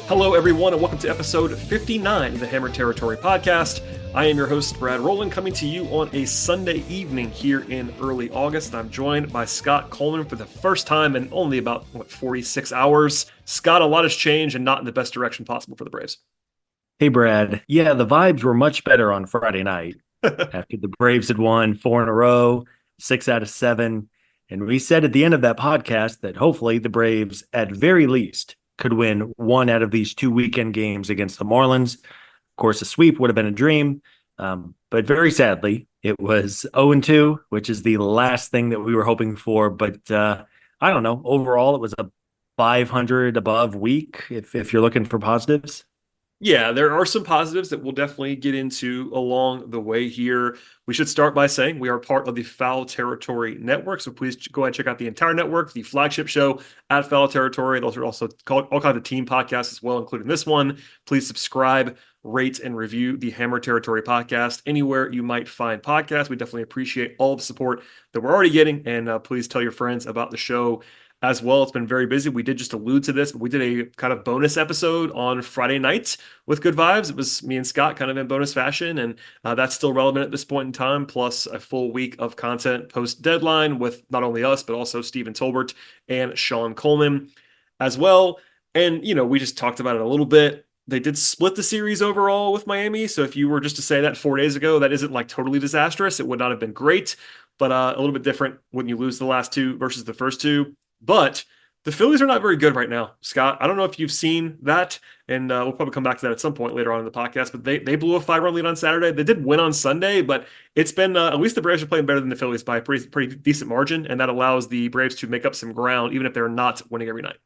Hello, everyone, and welcome to episode 59 of the Hammer Territory podcast. I am your host, Brad Rowland, coming to you on a Sunday evening here in early August. I'm joined by Scott Coleman for the first time in only about, 46 hours. Scott, a lot has changed and not in the best direction possible for the Braves. Hey, Brad. Yeah, the vibes were much better on Friday night after the Braves had won 4 in a row, 6 out of 7. And we said at the end of that podcast that hopefully the Braves, at very least, could win one out of these 2 weekend games against the Marlins. Of course, a sweep would have been a dream. But very sadly, it was 0-2, which is the last thing that we were hoping for. But I don't know. Overall, it was a 500 above week if you're looking for positives. Yeah, there are some positives that we'll definitely get into along the way here. We should start by saying we are part of the Foul Territory Network, so please go ahead and check out the entire network, the flagship show at Foul Territory. Those are also all kinds of team podcasts as well, including this one. Please subscribe, rate, and review the Hammer Territory podcast anywhere you might find podcasts. We definitely appreciate all the support that we're already getting, and please tell your friends about the show as well. It's been very busy. We did just allude to this, but we did a kind of bonus episode on Friday night with Good Vibes. It was me and Scott kind of in bonus fashion, and that's still relevant at this point in time, plus a full week of content post-deadline with not only us, but also Steven Tolbert and Sean Coleman as well. And, we just talked about it a little bit. They did split the series overall with Miami, so if you were just to say that 4 days ago, that isn't like totally disastrous. It would not have been great, but a little bit different when you lose the last two versus the first two. But the Phillies are not very good right now, Scott. I don't know if you've seen that, and we'll probably come back to that at some point later on in the podcast, but they blew a 5-run lead on Saturday. They did win on Sunday, but it's been at least the Braves are playing better than the Phillies by a pretty decent margin, and that allows the Braves to make up some ground, even if they're not winning every night.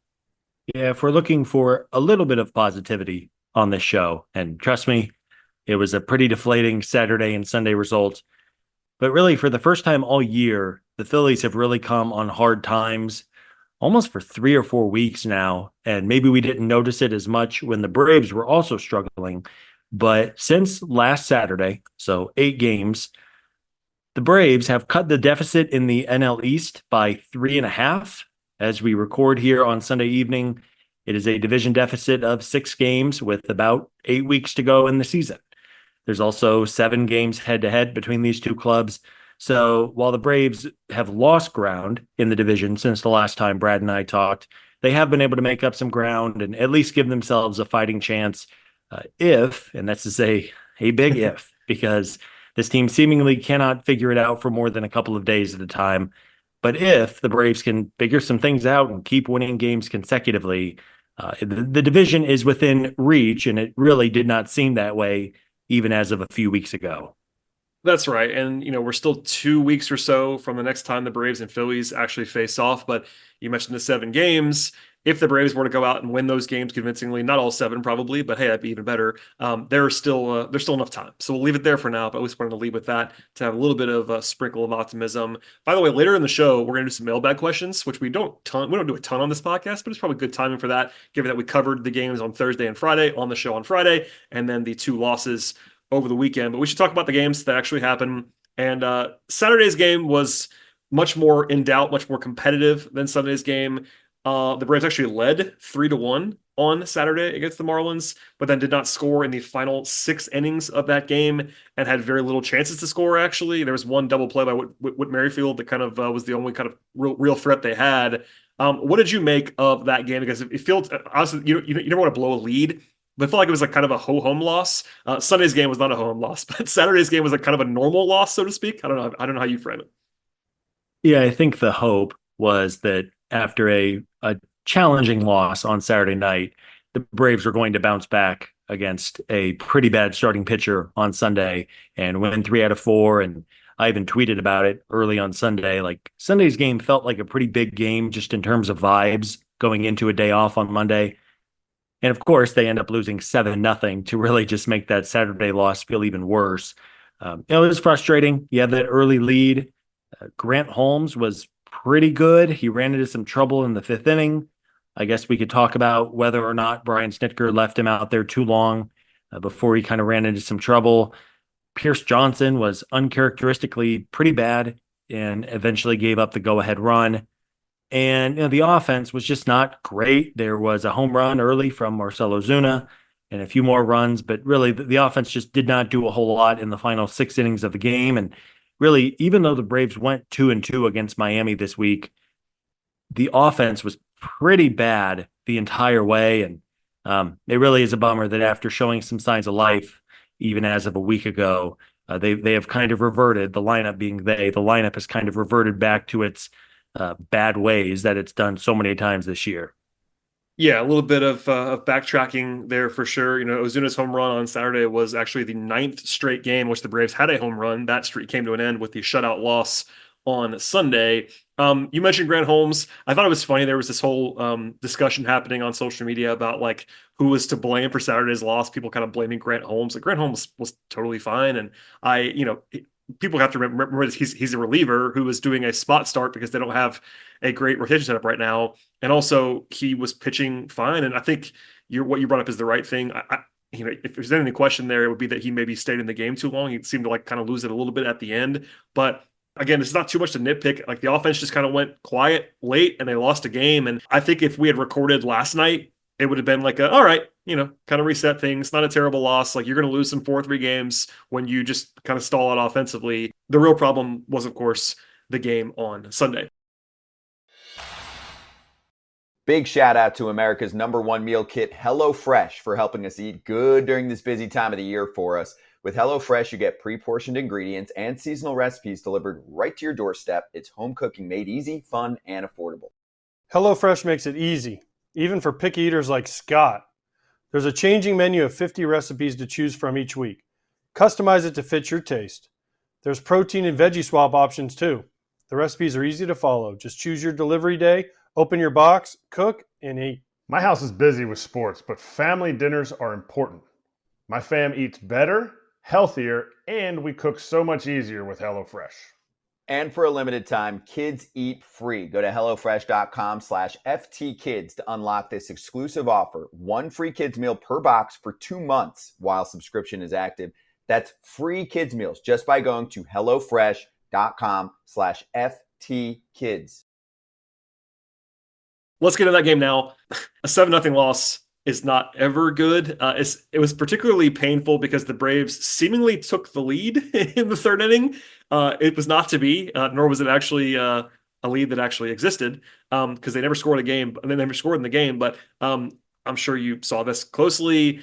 Yeah, if we're looking for a little bit of positivity on this show, and trust me, it was a pretty deflating Saturday and Sunday result. But really, for the first time all year, the Phillies have really come on hard times almost for 3 or 4 weeks now. And maybe we didn't notice it as much when the Braves were also struggling. But since last Saturday, so 8 games, the Braves have cut the deficit in the NL East by 3.5. As we record here on Sunday evening, it is a division deficit of 6 games with about 8 weeks to go in the season. There's also 7 games head-to-head between these two clubs. So while the Braves have lost ground in the division since the last time Brad and I talked, they have been able to make up some ground and at least give themselves a fighting chance if, and that's to say a big if, because this team seemingly cannot figure it out for more than a couple of days at a time. But if the Braves can figure some things out and keep winning games consecutively, the division is within reach, and it really did not seem that way even as of a few weeks ago. That's right. And, we're still 2 weeks or so from the next time the Braves and Phillies actually face off. But you mentioned the 7 games. If the Braves were to go out and win those games convincingly, not all 7 probably, but hey, that'd be even better. There's still enough time. So we'll leave it there for now. But I always wanted to leave with that to have a little bit of a sprinkle of optimism. By the way, later in the show, we're going to do some mailbag questions, which we don't do a ton on this podcast, but it's probably good timing for that, given that we covered the games on Thursday and Friday on the show on Friday, and then the 2 losses over the weekend. But we should talk about the games that actually happened. And Saturday's game was much more in doubt, much more competitive than Sunday's game. The Braves actually led 3-1 on Saturday against the Marlins, but then did not score in the final 6 innings of that game and had very little chances to score, actually. There was one double play by Whit Merrifield that kind of was the only kind of real threat they had. What did you make of that game? Because it feels, honestly, you never want to blow a lead, but I felt like it was like kind of a ho-hum loss. Sunday's game was not a ho-hum loss, but Saturday's game was like kind of a normal loss, so to speak. I don't know how you frame it. Yeah, I think the hope was that after a challenging loss on Saturday night, the Braves were going to bounce back against a pretty bad starting pitcher on Sunday and win 3 out of 4. And I even tweeted about it early on Sunday. Like, Sunday's game felt like a pretty big game just in terms of vibes going into a day off on Monday. And of course, they end up losing 7-0 to really just make that Saturday loss feel even worse. It was frustrating. You had that early lead. Grant Holmes was pretty good. He ran into some trouble in the 5th inning. I guess we could talk about whether or not Brian Snitker left him out there too long before he kind of ran into some trouble. Pierce Johnson was uncharacteristically pretty bad and eventually gave up the go-ahead run. And the offense was just not great. There was a home run early from Marcell Ozuna and a few more runs, but really the offense just did not do a whole lot in the final 6 innings of the game. And really, even though the Braves went 2-2 against Miami this week, the offense was pretty bad the entire way. And it really is a bummer that after showing some signs of life, even as of a week ago, they have kind of reverted, the lineup being the lineup has kind of reverted back to its bad ways that it's done so many times this year. Yeah, a little bit of backtracking there for sure. Ozuna's home run on Saturday was actually the ninth straight game in which the Braves had a home run. That streak came to an end with the shutout loss on Sunday. You mentioned Grant Holmes. I thought it was funny. There was this whole discussion happening on social media about like who was to blame for Saturday's loss. People kind of blaming Grant Holmes. Like Grant Holmes was totally fine, and people have to remember he's a reliever who was doing a spot start because they don't have a great rotation setup right now, and also he was pitching fine. And I think what you brought up is the right thing. If there's any question there, it would be that he maybe stayed in the game too long. He seemed to like kind of lose it a little bit at the end, but again, it's not too much to nitpick. Like the offense just kind of went quiet late and they lost a game. And I think if we had recorded last night, it would have been like all right, kind of reset things. Not a terrible loss. Like you're going to lose some 4-3 games when you just kind of stall out offensively. The real problem was, of course, the game on Sunday. Big shout out to America's #1 meal kit, HelloFresh, for helping us eat good during this busy time of the year for us. With HelloFresh, you get pre-portioned ingredients and seasonal recipes delivered right to your doorstep. It's home cooking made easy, fun, and affordable. HelloFresh makes it easy, even for picky eaters like Scott. There's a changing menu of 50 recipes to choose from each week. Customize it to fit your taste. There's protein and veggie swap options too. The recipes are easy to follow. Just choose your delivery day, open your box, cook, and eat. My house is busy with sports, but family dinners are important. My fam eats better, healthier, and we cook so much easier with HelloFresh. And for a limited time, kids eat free. Go to HelloFresh.com/FTKids to unlock this exclusive offer. 1 free kids meal per box for 2 months while subscription is active. That's free kids meals just by going to HelloFresh.com/FTKids. Let's get into that game now. A 7-0 loss is not ever good. It was particularly painful because the Braves seemingly took the lead in the third inning. It was not to be, nor was it actually a lead that actually existed because they never scored a game, and they never scored in the game. But I'm sure you saw this closely.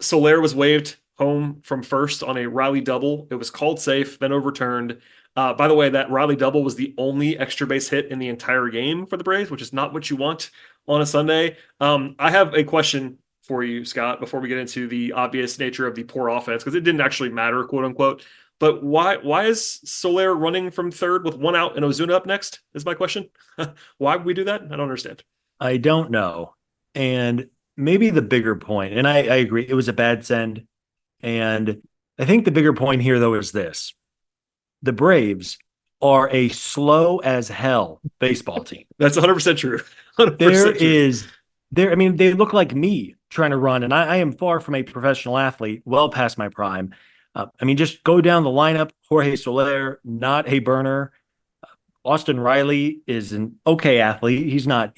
Soler was waved home from first on a Riley double. It was called safe, then overturned. By the way, that Riley double was the only extra base hit in the entire game for the Braves, which is not what you want on a Sunday. I have a question for you, Scott, before we get into the obvious nature of the poor offense, because it didn't actually matter, quote unquote. But why is Soler running from third with 1 out and Ozuna up next? Is my question. Why would we do that? I don't understand. I don't know. And maybe the bigger point, and I agree, it was a bad send. And I think the bigger point here, though, is this. The Braves are a slow as hell baseball team. That's 100% true. 100% I mean, they look like me trying to run, and I am far from a professional athlete, well past my prime. I mean, just go down the lineup. Jorge Soler, not a burner. Austin Riley is an okay athlete. He's not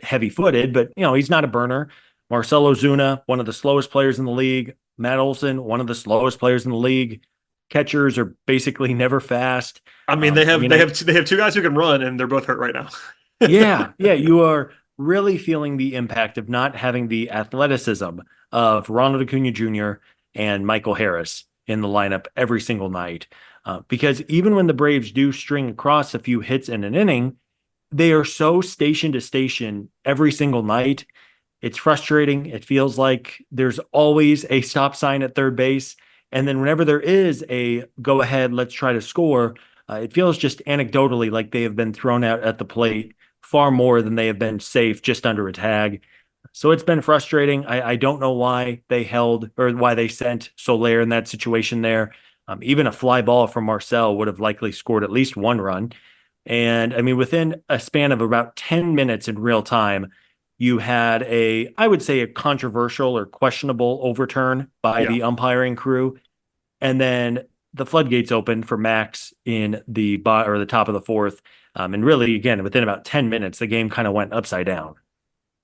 heavy-footed, but he's not a burner. Marcell Ozuna, one of the slowest players in the league. Matt Olson, one of the slowest players in the league. Catchers are basically never fast. I mean, they have 2 guys who can run, and they're both hurt right now. yeah. You are really feeling the impact of not having the athleticism of Ronald Acuna Jr. and Michael Harris in the lineup every single night. Because even when the Braves do string across a few hits in an inning, they are so station to station every single night. It's frustrating. It feels like there's always a stop sign at third base. And then whenever there is a go ahead, let's try to score, it feels just anecdotally like they have been thrown out at the plate far more than they have been safe just under a tag. So it's been frustrating. I don't know why they held or why they sent Soler in that situation there. Even a fly ball from Marcell would have likely scored at least 1 run. And I mean, within a span of about 10 minutes in real time, you had I would say a controversial or questionable overturn by the umpiring crew. And then the floodgates opened for Max in the top of the fourth. And really, again, within about 10 minutes, the game kind of went upside down.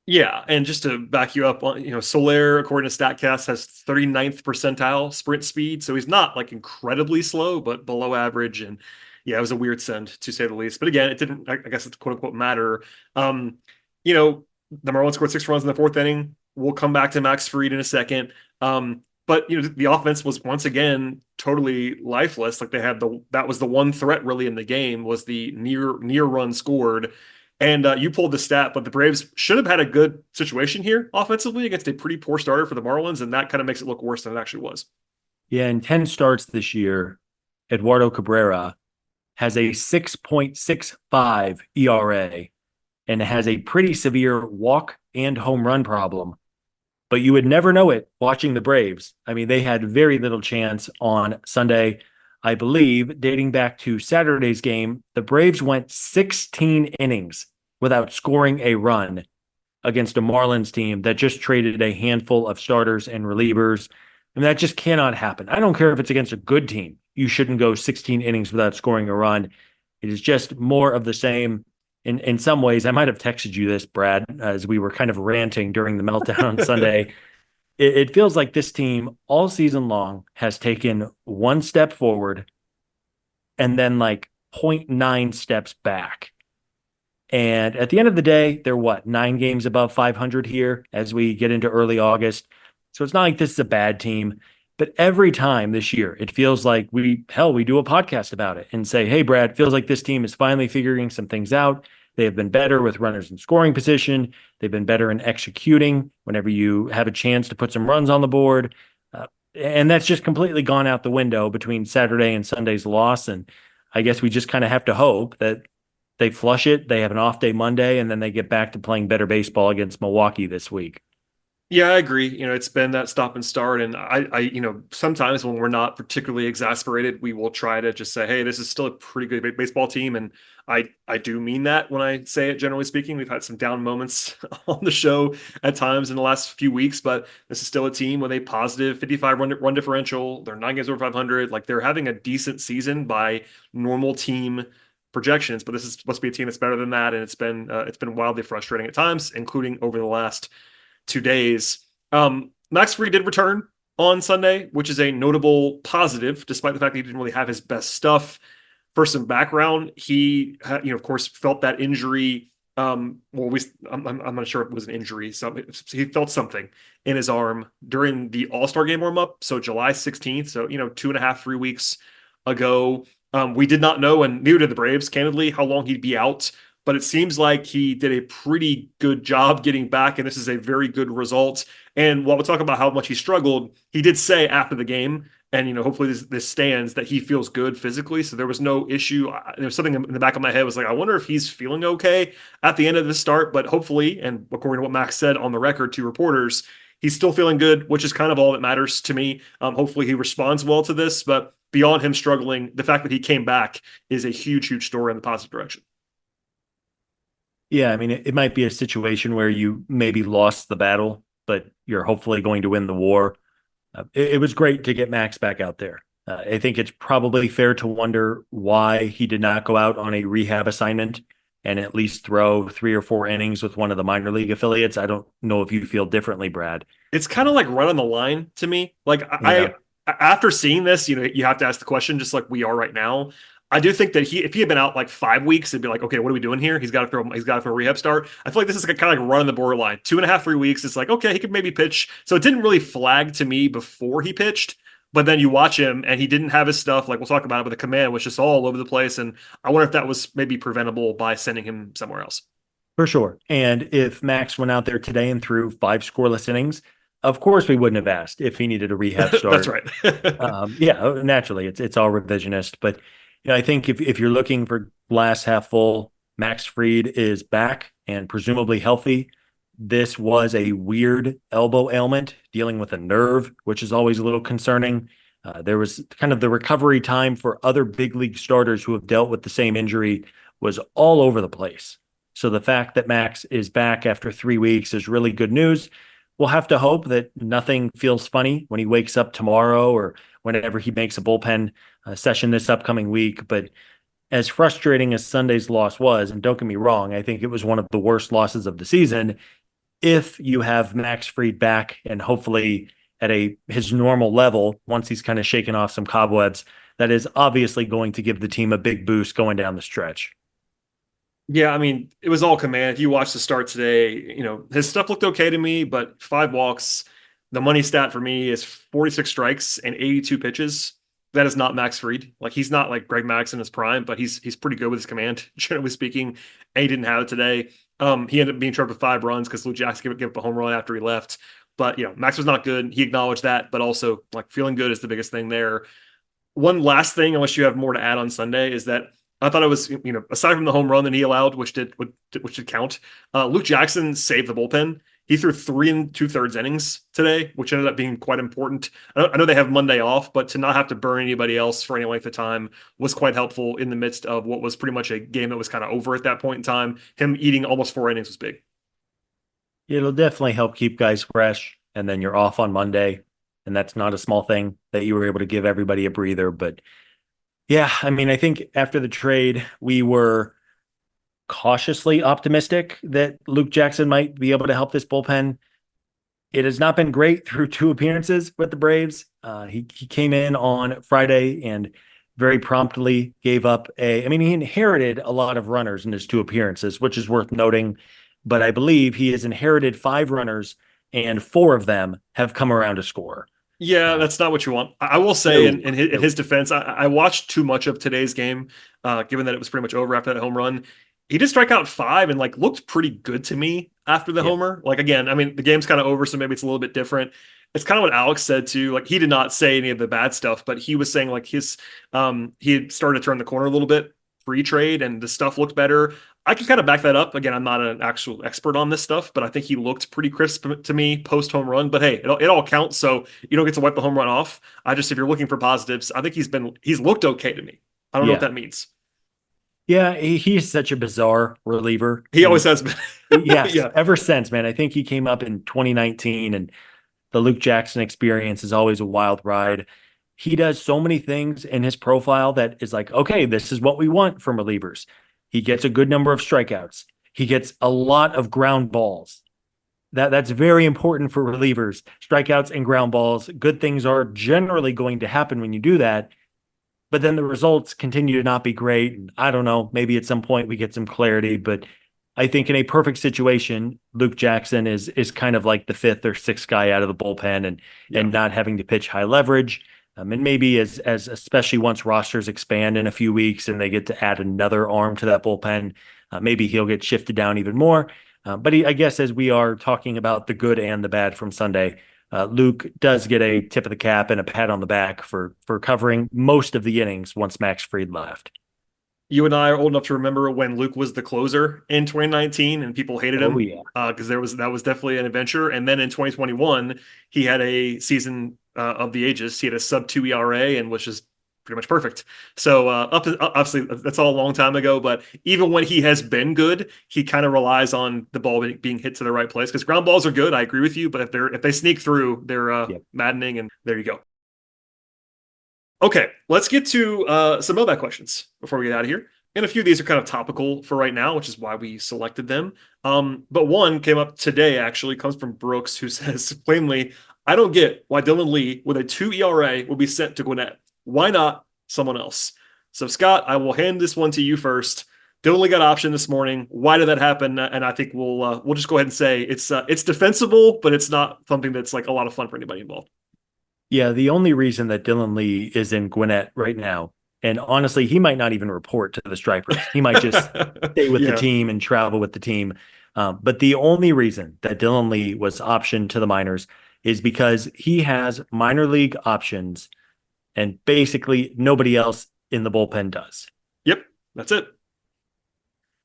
Yeah, and just to back you up, Soler, according to StatCast, has 39th percentile sprint speed, so he's not like incredibly slow, but below average. And yeah, it was a weird send to say the least. But again, it didn't, I guess it's quote unquote matter. Um, you know, the Marlins scored 6 runs in the fourth inning. We'll come back to Max Fried in a second. But the offense was once again totally lifeless. Like that was the one threat really in the game was the near run scored. And you pulled the stat, but the Braves should have had a good situation here offensively against a pretty poor starter for the Marlins, and that kind of makes it look worse than it actually was. Yeah, in 10 starts this year, Eduardo Cabrera has a 6.65 ERA and has a pretty severe walk and home run problem. But you would never know it watching the Braves. I mean, they had very little chance on Sunday. I believe, dating back to Saturday's game, the Braves went 16 innings without scoring a run against a Marlins team that just traded a handful of starters and relievers. And that just cannot happen. I don't care if it's against a good team. You shouldn't go 16 innings without scoring a run. It is just more of the same. In some ways, I might have texted you this, Brad, as we were kind of ranting during the meltdown on Sunday. It feels like this team all season long has taken one step forward and then like 0.9 steps back. And at the end of the day, they're 9 games above 500 here as we get into early August. So it's not like this is a bad team. But every time this year, it feels like we do a podcast about it and say, hey, Brad, it feels like this team is finally figuring some things out. They have been better with runners in scoring position. They've been better in executing whenever you have a chance to put some runs on the board. And that's just completely gone out the window between Saturday and Sunday's loss. And I guess we just kind of have to hope that they flush it. They have an off day Monday, and then they get back to playing better baseball against Milwaukee this week. Yeah, I agree. It's been that stop and start. And I sometimes when we're not particularly exasperated, we will try to just say, hey, this is still a pretty good baseball team. And I do mean that when I say it, generally speaking. We've had some down moments on the show at times in the last few weeks, but this is still a team with a positive 55 run differential. They're 9 games over 500. Like they're having a decent season by normal team projections, but this is supposed to be a team that's better than that. And it's been wildly frustrating at times, including over the last 2 days. Max Fried did return on Sunday, which is a notable positive, despite the fact that he didn't really have his best stuff. For some background, he, of course, felt that injury. I'm not sure if it was an injury. So he felt something in his arm during the All-Star game warm-up. So July 16th. So, 2.5, 3 weeks ago. We did not know, and neither did the Braves, candidly, how long he'd be out. But it seems like he did a pretty good job getting back, and this is a very good result. And while we'll talk about how much he struggled, he did say after the game, and hopefully this stands, that he feels good physically. So there was no issue. There was something in the back of my head was like, I wonder if he's feeling okay at the end of the start. But hopefully, and according to what Max said on the record to reporters, he's still feeling good, which is kind of all that matters to me. Hopefully he responds well to this. But beyond him struggling, the fact that he came back is a huge, huge story in the positive direction. Yeah, I mean, it might be a situation where you maybe lost the battle, but you're hopefully going to win the war. It was great to get Max back out there. I think it's probably fair to wonder why he did not go out on a rehab assignment and at least throw 3 or 4 innings with one of the minor league affiliates. I don't know if you feel differently, Brad. It's kind of like right on the line to me. Like I after seeing this, you have to ask the question, just like we are right now. I do think that if he had been out like 5 weeks, it'd be like, okay, what are we doing here? He's got to throw a rehab start. I feel like this is kind of like run on the borderline. 2.5, 3 weeks. It's like, okay, he could maybe pitch. So it didn't really flag to me before he pitched, but then you watch him and he didn't have his stuff. Like we'll talk about it, but the command was just all over the place. And I wonder if that was maybe preventable by sending him somewhere else. For sure. And if Max went out there today and threw 5 scoreless innings, of course we wouldn't have asked if he needed a rehab start. That's right. Yeah, naturally, it's all revisionist, but I think if you're looking for glass half full, Max Fried is back and presumably healthy. This was a weird elbow ailment, dealing with a nerve, which is always a little concerning. There was kind of the recovery time for other big league starters who have dealt with the same injury was all over the place. So the fact that Max is back after 3 weeks is really good news. we'll have to hope that nothing feels funny when he wakes up tomorrow or whenever he makes a bullpen session this upcoming week. But as frustrating as Sunday's loss was, and don't get me wrong, I think it was one of the worst losses of the season. If you have Max Fried back and hopefully at his normal level, once he's kind of shaken off some cobwebs, that is obviously going to give the team a big boost going down the stretch. Yeah, I mean, it was all command. If you watch the start today, his stuff looked okay to me, but 5 walks. The money stat for me is 46 strikes and 82 pitches. That is not Max Fried. Like, he's not like Greg Max in his prime, but he's pretty good with his command, generally speaking. And he didn't have it today. He ended up being short with 5 runs because Luke Jackson gave up a home run after he left. But Max was not good. He acknowledged that, but also like feeling good is the biggest thing there. One last thing, unless you have more to add on Sunday, is that I thought it was, aside from the home run that he allowed, which did count, Luke Jackson saved the bullpen. He threw 3 2/3 innings today, which ended up being quite important. I know they have Monday off, but to not have to burn anybody else for any length of time was quite helpful in the midst of what was pretty much a game that was kind of over at that point in time. Him eating almost 4 innings was big. It'll definitely help keep guys fresh, and then you're off on Monday, and that's not a small thing that you were able to give everybody a breather. But yeah, I mean, I think after the trade, we were cautiously optimistic that Luke Jackson might be able to help this bullpen. It has not been great through 2 appearances with the Braves. He came in on Friday and very promptly gave up he inherited a lot of runners in his 2 appearances, which is worth noting. But I believe he has inherited 5 runners, and 4 of them have come around to score. Yeah, that's not what you want. I will say in his defense, I watched too much of today's game, given that it was pretty much over after that home run. He did strike out 5 and like looked pretty good to me after the homer. Like, again, I mean, the game's kind of over, so maybe it's a little bit different. It's kind of what Alex said too. Like, he did not say any of the bad stuff, but he was saying like he had started to turn the corner a little bit pre-trade and the stuff looked better. I can kind of back that up. Again, I'm not an actual expert on this stuff, but I think he looked pretty crisp to me post home run. But hey, it all counts, so you don't get to wipe the home run off. If you're looking for positives, I think he's looked okay to me. I don't know what that means. Yeah, he's such a bizarre reliever. He always has been. Yes, yeah. Ever since, man. I think he came up in 2019, and the Luke Jackson experience is always a wild ride. He does so many things in his profile that is like, okay, this is what we want from relievers. He gets a good number of strikeouts. He gets a lot of ground balls. That's very important for relievers. Strikeouts and ground balls. Good things are generally going to happen when you do that. But then the results continue to not be great. And I don't know, maybe at some point we get some clarity, but I think in a perfect situation, Luke Jackson is kind of like the 5th or 6th guy out of the bullpen and not having to pitch high leverage. And maybe as especially once rosters expand in a few weeks and they get to add another arm to that bullpen, maybe he'll get shifted down even more. But I guess as we are talking about the good and the bad from Sunday, Luke does get a tip of the cap and a pat on the back for covering most of the innings once Max Fried left. You and I are old enough to remember when Luke was the closer in 2019 and people hated him because that was definitely an adventure. And then in 2021, he had a season of the ages. He had a sub-2 ERA and was just pretty much perfect. So obviously that's all a long time ago, but even when he has been good, he kind of relies on the ball being hit to the right place because ground balls are good. I agree with you, but if they sneak through, they're maddening. And there you go. Okay, let's get to some mailbag questions before we get out of here. And a few of these are kind of topical for right now, which is why we selected them. But one came up today, actually, comes from Brooks, who says, plainly, I don't get why Dylan Lee with a 2 ERA will be sent to Gwinnett. Why not someone else? So, Scott, I will hand this one to you first. Dylan Lee got option this morning. Why did that happen? And I think we'll just go ahead and say it's defensible, but it's not something that's like a lot of fun for anybody involved. Yeah, the only reason that Dylan Lee is in Gwinnett right now, and honestly, he might not even report to the Stripers. He might just stay with the team and travel with the team. But the only reason that Dylan Lee was optioned to the minors is because he has minor league options and basically nobody else in the bullpen does. Yep, that's it.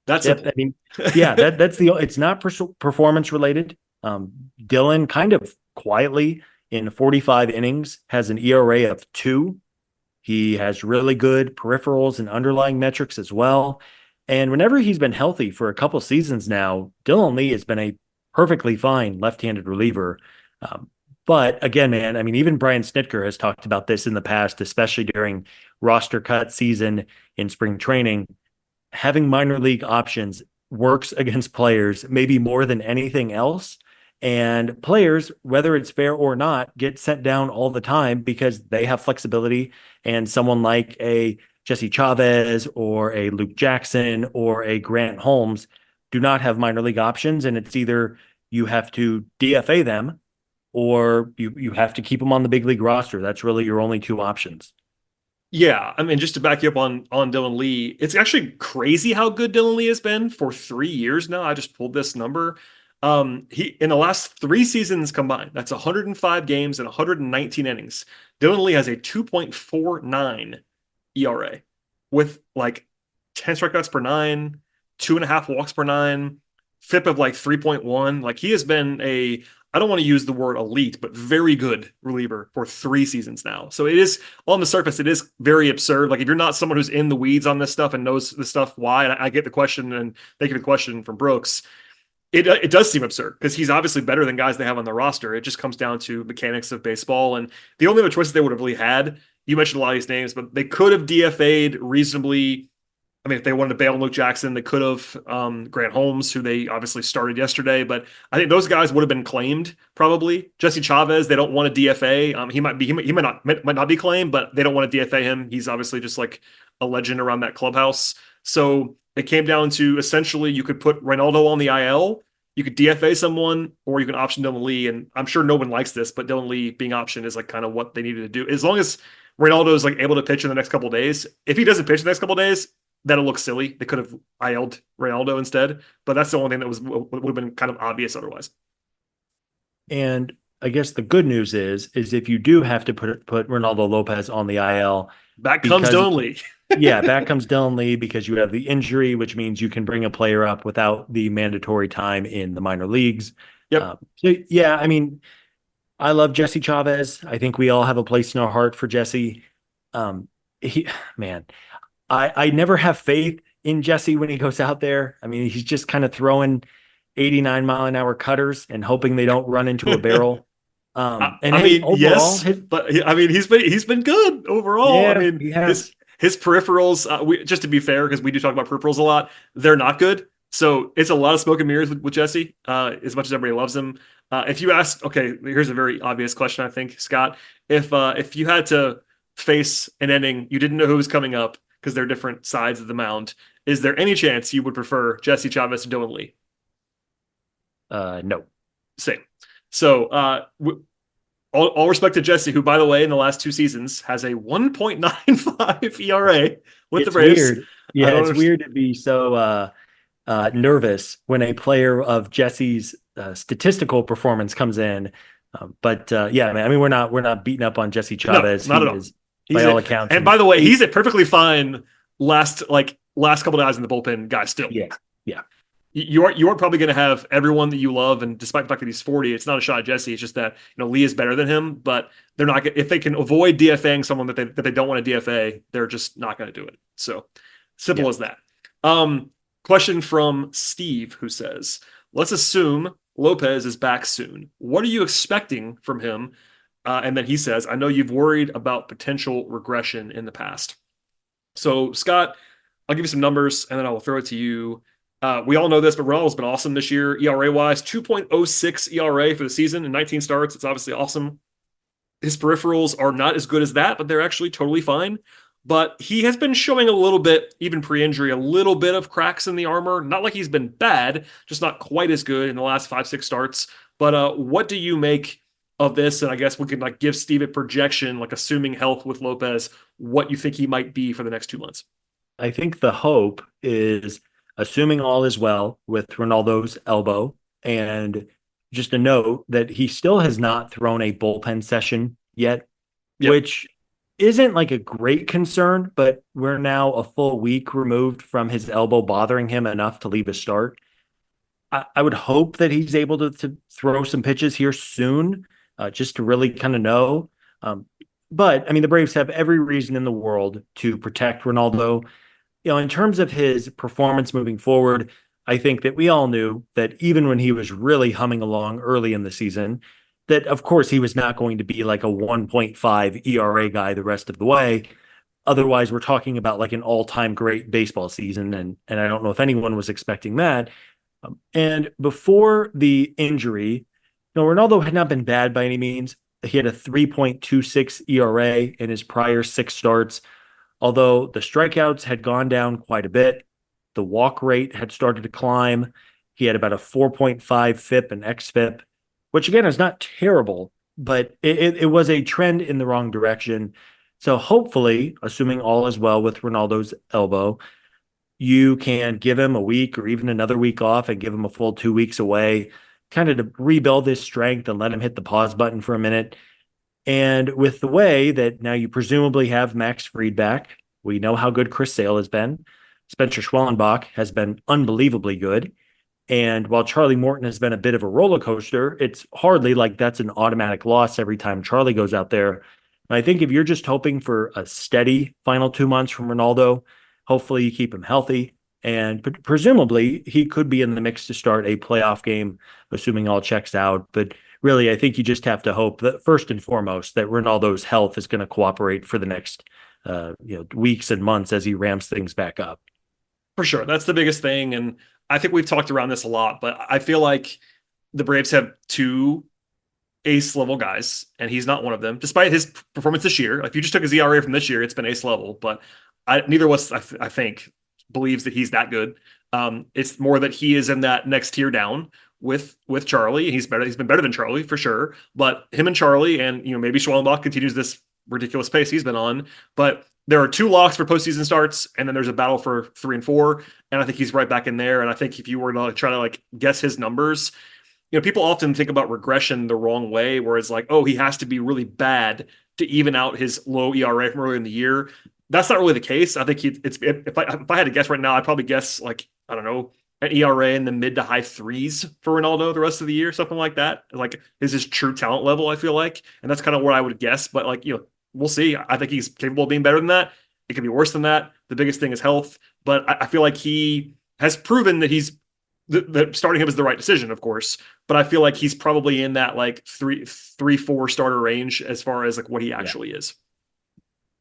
That's it. I mean, yeah, it's not performance related. Dylan kind of quietly in 45 innings has an ERA of 2. He has really good peripherals and underlying metrics as well. And whenever he's been healthy for a couple seasons now, Dylan Lee has been a perfectly fine left-handed reliever. But again, man, I mean, even Brian Snitker has talked about this in the past, especially during roster cut season in spring training. Having minor league options works against players maybe more than anything else. And players, whether it's fair or not, get sent down all the time because they have flexibility. And someone like a Jesse Chavez or a Luke Jackson or a Grant Holmes do not have minor league options. And it's either you have to DFA them or you have to keep them on the big league roster. That's really your only two options. Yeah, I mean, just to back you up on Dylan Lee, it's actually crazy how good Dylan Lee has been for 3 years now. I just pulled this number. He in the last 3 seasons combined, that's 105 games and 119 innings. Dylan Lee has a 2.49 ERA with like 10 strikeouts per nine, 2.5 walks per nine, FIP of like 3.1. Like he has been I don't want to use the word elite, but very good reliever for 3 seasons now. So it is on the surface, it is very absurd. Like if you're not someone who's in the weeds on this stuff and knows the stuff why, and I get the question, and thank you for the question from Brooks. It does seem absurd because he's obviously better than guys they have on the roster. It just comes down to mechanics of baseball. And the only other choices they would have really had, you mentioned a lot of these names, but they could have DFA'd reasonably. I mean, if they wanted to bail on Luke Jackson, they could have. Grant Holmes, who they obviously started yesterday, but I think those guys would have been claimed probably. Jesse Chavez, they don't want to DFA. He might not be claimed, but they don't want to DFA him. He's obviously just like a legend around that clubhouse. So it came down to essentially you could put Reynaldo on the IL, you could DFA someone, or you can option Dylan Lee. And I'm sure no one likes this, but Dylan Lee being optioned is like kind of what they needed to do. As long as Reynaldo is like able to pitch in the next couple of days. If he doesn't pitch in the next couple of days, that'll look silly. They could have IL'd Ronaldo instead, but that's the only thing that would have been kind of obvious otherwise. And I guess the good news is if you do have to put Ronaldo Lopez on the IL, back comes Dylan Lee. Yeah, back comes Dylan Lee because you have the injury, which means you can bring a player up without the mandatory time in the minor leagues. Yep. So yeah, I mean, I love Jesse Chavez. I think we all have a place in our heart for Jesse. I never have faith in Jesse when he goes out there. I mean, he's just kind of throwing 89-mile-an-hour cutters and hoping they don't run into a barrel. Yes, but I mean, he's been good overall. Yeah, I mean, his peripherals. Just to be fair, because we do talk about peripherals a lot, they're not good. So it's a lot of smoke and mirrors with Jesse. As much as everybody loves him, if you ask, okay, here's a very obvious question. I think, Scott, if you had to face an inning, you didn't know who was coming up, because they're different sides of the mound. Is there any chance you would prefer Jesse Chavez to Dylan Lee? No. Same. So all respect to Jesse, who, by the way, in the last 2 seasons has a 1.95 ERA with the Braves. Weird. Yeah, it's weird to be so nervous when a player of Jesse's statistical performance comes in. Yeah, man, I mean, we're not beating up on Jesse Chavez. No, not at all. By all accounts. And by the way, he's a perfectly fine last couple of guys in the bullpen guy still. Yeah. You are probably going to have everyone that you love, and despite the fact that he's 40, it's not a shot at Jesse. It's just that Lee is better than him, but they're not. If they can avoid DFAing someone that they don't want to DFA, they're just not going to do it. So simple as that. Question from Steve, who says, "Let's assume Lopez is back soon. What are you expecting from him?" And then he says, "I know you've worried about potential regression in the past." So, Scott, I'll give you some numbers, and then I will throw it to you. We all know this, but Ronaldo's been awesome this year, ERA-wise. 2.06 ERA for the season in 19 starts. It's obviously awesome. His peripherals are not as good as that, but they're actually totally fine. But he has been showing a little bit, even pre-injury, a little bit of cracks in the armor. Not like he's been bad, just not quite as good in the last 5-6 starts. But what do you make of this? And I guess we can give Steve a projection, assuming health with Lopez, what you think he might be for the next 2 months. I think the hope is, assuming all is well with Ronaldo's elbow, and just a note that he still has not thrown a bullpen session yet, which isn't a great concern, but we're now a full week removed from his elbow bothering him enough to leave a start. I would hope that he's able to throw some pitches here soon, just to really kind of know. But I mean, the Braves have every reason in the world to protect Ronaldo. In terms of his performance moving forward, I think that we all knew that even when he was really humming along early in the season, that of course he was not going to be like a 1.5 ERA guy the rest of the way. Otherwise, we're talking about like an all-time great baseball season, and I don't know if anyone was expecting that. And before the injury, Ronaldo had not been bad by any means. He had a 3.26 ERA in his prior 6 starts, although the strikeouts had gone down quite a bit. The walk rate had started to climb. He had about a 4.5 FIP and XFIP, which again is not terrible, but it was a trend in the wrong direction. So hopefully, assuming all is well with Ronaldo's elbow, you can give him a week or even another week off and give him a full 2 weeks away, kind of to rebuild his strength and let him hit the pause button for a minute. And with the way that now you presumably have Max Fried back, we know how good Chris Sale has been. Spencer Schwellenbach has been unbelievably good. And while Charlie Morton has been a bit of a roller coaster, it's hardly like that's an automatic loss every time Charlie goes out there. And I think if you're just hoping for a steady final 2 months from Ronaldo, hopefully you keep him healthy. And presumably he could be in the mix to start a playoff game, assuming all checks out. But really, I think you just have to hope that first and foremost that Ronaldo's health is going to cooperate for the next weeks and months as he ramps things back up. For sure. That's the biggest thing. And I think we've talked around this a lot, but I feel like the Braves have two ace level guys, and he's not one of them, despite his performance this year. If you just took his ERA from this year, it's been ace level, but neither of us, I think, believes that he's that good. It's more that he is in that next tier down with Charlie. He's better. He's been better than Charlie for sure, but him and Charlie, and maybe Schwellenbach continues this ridiculous pace he's been on, but there are 2 locks for postseason starts, and then there's a battle for 3 and 4, and I think he's right back in there. And I think if you were to try to guess his numbers, people often think about regression the wrong way, where it's like, oh, he has to be really bad to even out his low ERA from earlier in the year. That's not really the case. I think if I had to guess right now, I'd probably guess I don't know, an ERA in the mid to high 3s for Ronaldo the rest of the year, something like that. Is his true talent level, I feel like, and that's kind of what I would guess. But we'll see. I think he's capable of being better than that. It can be worse than that. The biggest thing is health, but I feel like he has proven that that starting him is the right decision, of course. But I feel like he's probably in that 3-4 starter range as far as what he actually is.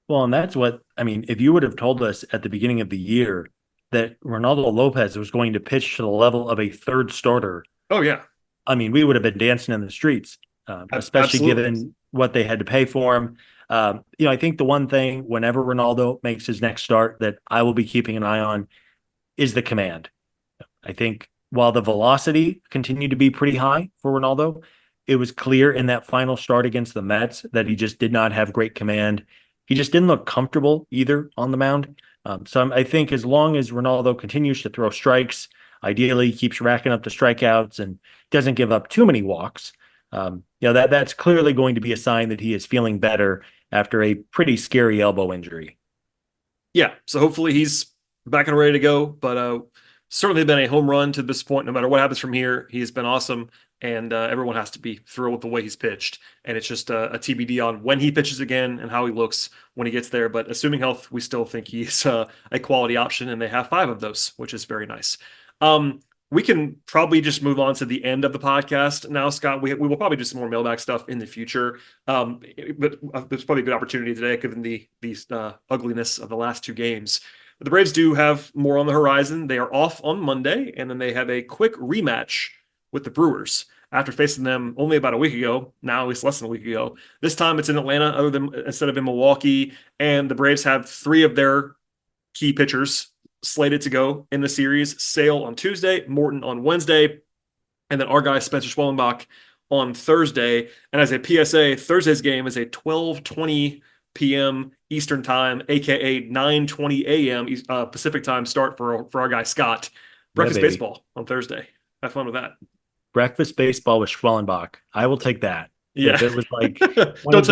Well, and that's what, if you would have told us at the beginning of the year that Ronaldo Lopez was going to pitch to the level of a 3rd starter. Oh, yeah. We would have been dancing in the streets, especially Absolutely. given what they had to pay for him. I think the one thing whenever Ronaldo makes his next start that I will be keeping an eye on is the command. I think while the velocity continued to be pretty high for Ronaldo, it was clear in that final start against the Mets that he just did not have great command. He just didn't look comfortable either on the mound. So I think as long as Ronaldo continues to throw strikes, ideally keeps racking up the strikeouts and doesn't give up too many walks, that's clearly going to be a sign that he is feeling better after a pretty scary elbow injury. Yeah, so hopefully he's back and ready to go, but certainly been a home run to this point. No matter what happens from here, he's been awesome, and everyone has to be thrilled with the way he's pitched. And it's just a TBD on when he pitches again and how he looks when he gets there. But assuming health, we still think he's a quality option, and they have 5 of those, which is very nice. We can probably just move on to the end of the podcast now, Scott. We will probably do some more mailbag stuff in the future, but there's probably a good opportunity today given the ugliness of the last 2 games. But the Braves do have more on the horizon. They are off on Monday, and then they have a quick rematch with the Brewers after facing them only about a week ago. Now, at least less than a week ago. This time it's in Atlanta, instead of in Milwaukee, and the Braves have 3 of their key pitchers slated to go in the series. Sale on Tuesday, Morton on Wednesday, and then our guy Spencer Schwellenbach on Thursday. And as a PSA, Thursday's game is a 12:20 p.m. Eastern time, aka 9:20 a.m. Pacific time start for our guy Scott. Breakfast baseball on Thursday. Have fun with that. Breakfast baseball with Schwellenbach. I will take that. Yeah. If it was don't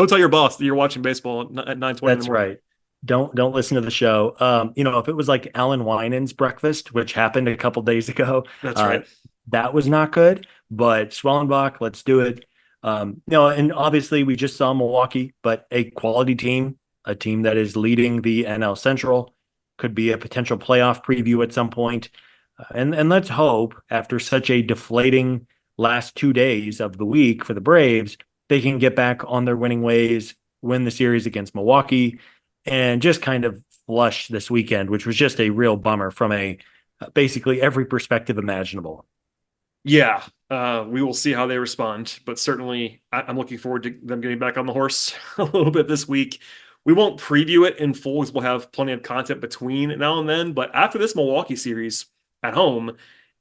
tell your boss that you're watching baseball at 9:20. That's right. Don't listen to the show. If it was like Alan Winans breakfast, which happened a couple days ago, that's right. That was not good. But Schwellenbach, let's do it. And obviously we just saw Milwaukee, but a quality team, a team that is leading the NL Central. could be a potential playoff preview at some point. And let's hope after such a deflating last 2 days of the week for the Braves, they can get back on their winning ways, win the series against Milwaukee, and just kind of flush this weekend, which was just a real bummer from a basically every perspective imaginable. Yeah, we will see how they respond, but certainly I'm looking forward to them getting back on the horse a little bit this week. We won't preview it in full because we'll have plenty of content between now and then, but after this Milwaukee series at home,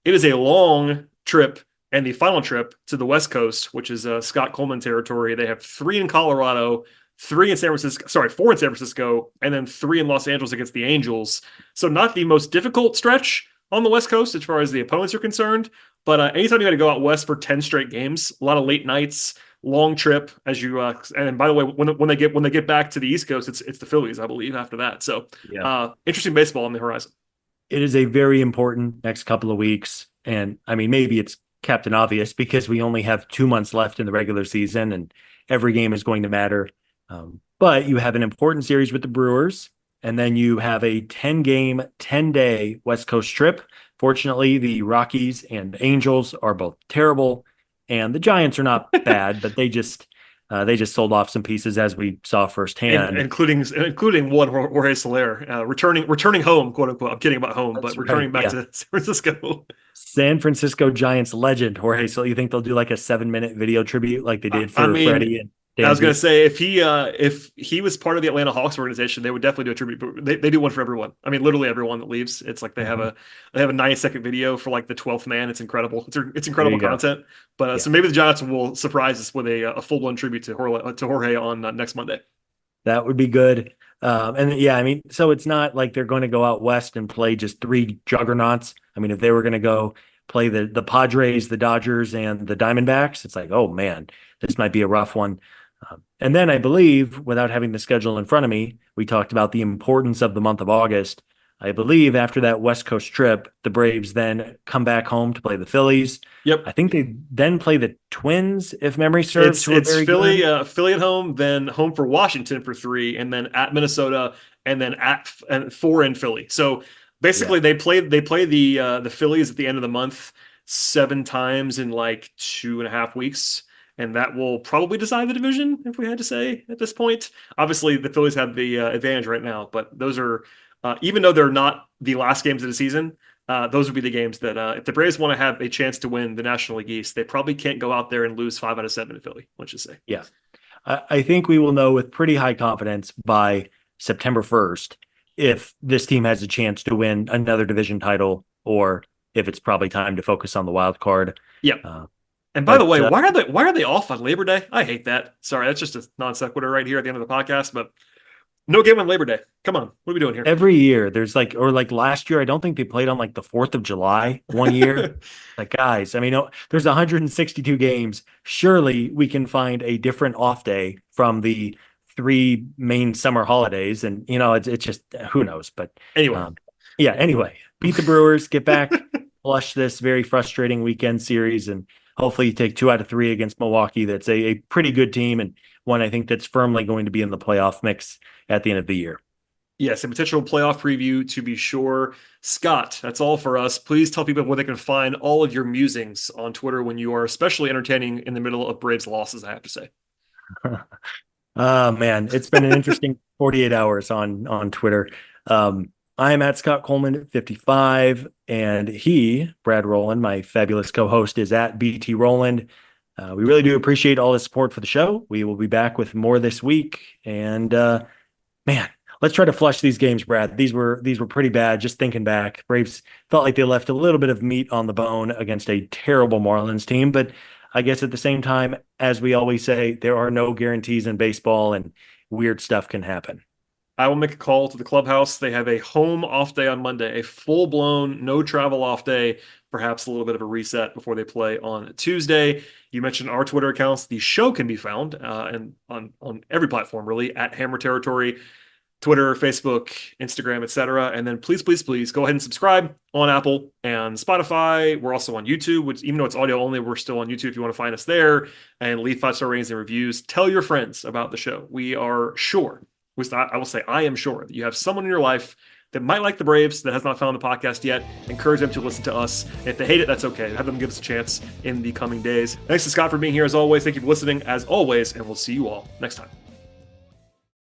it is a long trip and the final trip to the West Coast, which is Scott Coleman territory. They have 3 in Colorado, 4 in San Francisco, and then 3 in Los Angeles against the Angels. So not the most difficult stretch on the West Coast as far as the opponents are concerned. But anytime you got to go out west for 10 straight games, a lot of late nights, long trip. As you and by the way, when they get back to the East Coast, it's the Phillies, I believe, after that. So interesting baseball on the horizon. It is a very important next couple of weeks, and I mean maybe it's Captain Obvious because we only have 2 months left in the regular season, and every game is going to matter. But you have an important series with the Brewers, and then you have a 10-game, 10-day West Coast trip. Fortunately, the Rockies and Angels are both terrible, and the Giants are not bad, but they just sold off some pieces as we saw firsthand, including one Jorge Soler returning home, quote unquote. I'm kidding about home, That's but returning right, back to San Francisco. San Francisco Giants legend Jorge Soler. You think they'll do like a 7-minute video tribute like they did for Freddie and I was going to say if he was part of the Atlanta Hawks organization, they would definitely do a tribute. But they do one for everyone. I mean, literally everyone that leaves. It's like they have a 90-second video for like the 12th man. It's incredible. It's incredible content. But so maybe the Giants will surprise us with a full-blown tribute to Jorge on next Monday. That would be good. And yeah, I mean, so it's not like they're going to go out west and play just 3 juggernauts. I mean, if they were going to go play the Padres, the Dodgers, and the Diamondbacks, it's like, oh man, this might be a rough one. And then I believe, without having the schedule in front of me, we talked about the importance of the month of August. I believe after that West Coast trip, the Braves then come back home to play the Phillies. Yep. I think they then play the Twins, if memory serves. It's Philly at home, then home for Washington for 3, and then at Minnesota, and then at 4 in Philly. So basically, they play the Phillies at the end of the month 7 times in like 2.5 weeks. And that will probably decide the division, if we had to say at this point. Obviously, the Phillies have the advantage right now, but those are, even though they're not the last games of the season, those would be the games that if the Braves want to have a chance to win the National League East, they probably can't go out there and lose 5 out of 7 in Philly, let's just say. Yeah. I think we will know with pretty high confidence by September 1st if this team has a chance to win another division title or if it's probably time to focus on the wild card. Yeah. And by the way, why are they off on Labor Day? I hate that. Sorry, that's just a non sequitur right here at the end of the podcast. But no game on Labor Day. Come on, what are we doing here? Every year, there's like last year, I don't think they played on like the 4th of July one year. Like guys, I mean, there's 162 games. Surely we can find a different off day from the 3 main summer holidays, and it's just who knows. But anyway, Anyway, beat the Brewers, get back, flush this very frustrating weekend series, and hopefully you take 2 out of 3 against Milwaukee. That's a pretty good team and one I think that's firmly going to be in the playoff mix at the end of the year. Yes, a potential playoff preview to be sure. Scott, that's all for us. Please tell people where they can find all of your musings on Twitter when you are especially entertaining in the middle of Braves losses, I have to say. Oh, man, it's been an interesting 48 hours on Twitter. I am at Scott Coleman 55, and Brad Rowland, my fabulous co-host, is at BT Rowland. We really do appreciate all the support for the show. We will be back with more this week, and man, let's try to flush these games, Brad. These were pretty bad. Just thinking back, Braves felt like they left a little bit of meat on the bone against a terrible Marlins team, but I guess at the same time, as we always say, there are no guarantees in baseball, and weird stuff can happen. I will make a call to the clubhouse. They have a home off day on Monday, a full-blown no travel off day, perhaps a little bit of a reset before they play on Tuesday. You mentioned our Twitter accounts. The show can be found and on every platform, really, at Hammer Territory, Twitter, Facebook, Instagram, etc. And then please go ahead and subscribe on Apple and Spotify. We're also on YouTube, which even though it's audio only, we're still on YouTube if you want to find us there. And leave 5-star ratings and reviews. Tell your friends about the show. We are sure. I will say, I am sure that you have someone in your life that might like the Braves that has not found the podcast yet. Encourage them to listen to us. If they hate it, that's okay. Have them give us a chance in the coming days. Thanks to Scott for being here as always. Thank you for listening as always, and we'll see you all next time.